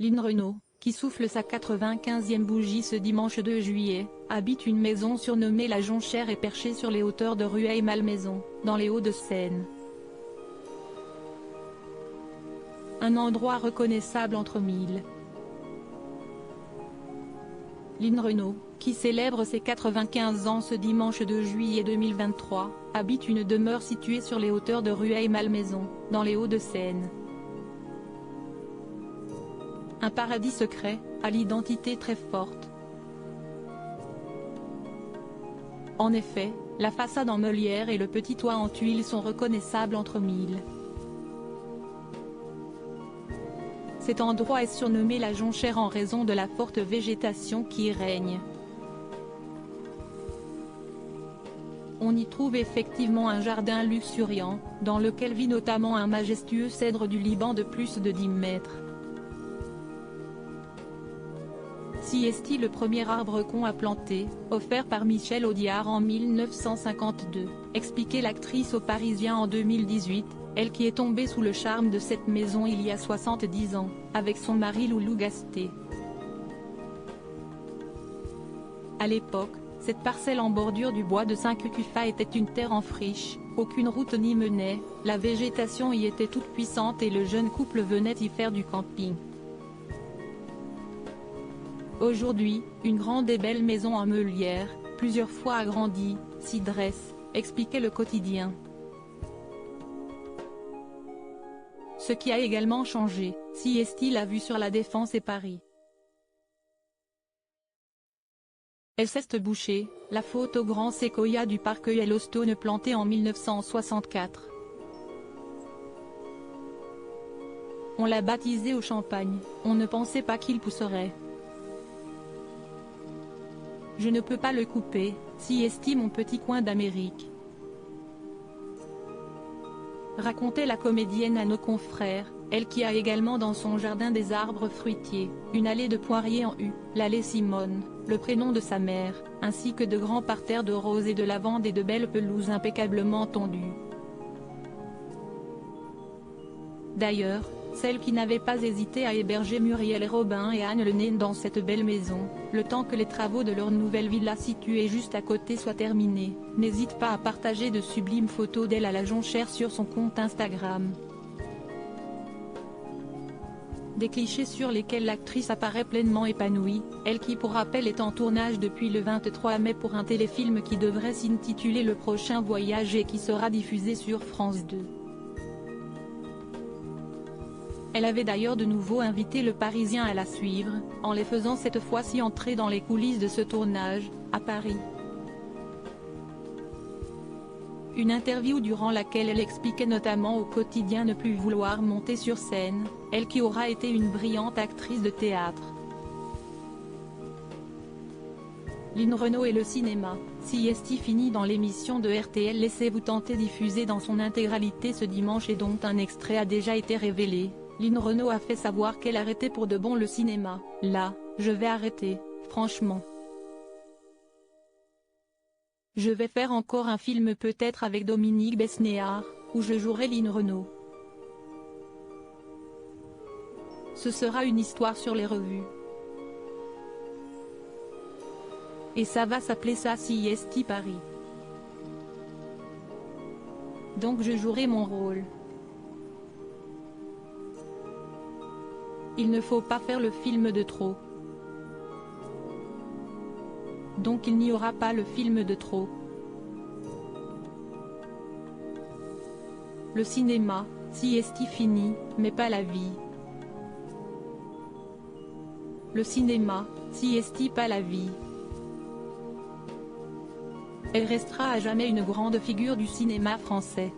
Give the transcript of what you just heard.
Lynn Renaud, qui souffle sa 95e bougie ce dimanche 2 juillet, habite une maison surnommée La Jonchère et perchée sur les hauteurs de Rueil-Malmaison, dans les Hauts-de-Seine. Un endroit reconnaissable entre mille. Lynn Renaud, qui célèbre ses 95 ans ce dimanche 2 juillet 2023, habite une demeure située sur les hauteurs de Rueil-Malmaison, dans les Hauts-de-Seine. Un paradis secret, à l'identité très forte. En effet, la façade en meulière et le petit toit en tuiles sont reconnaissables entre mille. Cet endroit est surnommé La Jonchère en raison de la forte végétation qui y règne. On y trouve effectivement un jardin luxuriant, dans lequel vit notamment un majestueux cèdre du Liban de plus de 10 mètres. Si est le premier arbre qu'on a planté, offert par Michel Audiard en 1952, expliquait l'actrice au Parisien en 2018, elle qui est tombée sous le charme de cette maison il y a 70 ans, avec son mari Loulou Gasté. À l'époque, cette parcelle en bordure du bois de Saint-Cucufa était une terre en friche, aucune route n'y menait, la végétation y était toute puissante et le jeune couple venait y faire du camping. Aujourd'hui, une grande et belle maison en meulière, plusieurs fois agrandie, s'y dresse, expliquait le quotidien. Ce qui a également changé, si est-il la vue sur la Défense et Paris. Elle s'est bouchée, la faute au grand séquoia du parc Yellowstone planté en 1964. On l'a baptisé au champagne, on ne pensait pas qu'il pousserait. Je ne peux pas le couper, si estime mon petit coin d'Amérique. Racontait la comédienne à nos confrères, elle qui a également dans son jardin des arbres fruitiers, une allée de poiriers en U, l'allée Simone, le prénom de sa mère, ainsi que de grands parterres de roses et de lavande et de belles pelouses impeccablement tondues. D'ailleurs, celle qui n'avait pas hésité à héberger Muriel Robin et Anne Le Nain dans cette belle maison, le temps que les travaux de leur nouvelle villa située juste à côté soient terminés, n'hésite pas à partager de sublimes photos d'elle à La Jonchère sur son compte Instagram. Des clichés sur lesquels l'actrice apparaît pleinement épanouie, elle qui pour rappel est en tournage depuis le 23 mai pour un téléfilm qui devrait s'intituler Le Prochain Voyage et qui sera diffusé sur France 2. Elle avait d'ailleurs de nouveau invité le Parisien à la suivre, en les faisant cette fois-ci entrer dans les coulisses de ce tournage, à Paris. Une interview durant laquelle elle expliquait notamment au quotidien ne plus vouloir monter sur scène, elle qui aura été une brillante actrice de théâtre. Lynn Renaud et le cinéma, si est fini dans l'émission de RTL Laissez-vous tenter diffusée dans son intégralité ce dimanche et dont un extrait a déjà été révélé. Lynn Renaud a fait savoir qu'elle arrêtait pour de bon le cinéma. Là, je vais arrêter, franchement. Je vais faire encore un film peut-être avec Dominique Besnéard, où je jouerai Lynn Renaud. Ce sera une histoire sur les revues. Et ça va s'appeler ça CIST Paris. Donc je jouerai mon rôle. Il ne faut pas faire le film de trop. Donc il n'y aura pas le film de trop. Le cinéma, si est fini, mais pas la vie. Le cinéma, si est pas la vie. Elle restera à jamais une grande figure du cinéma français.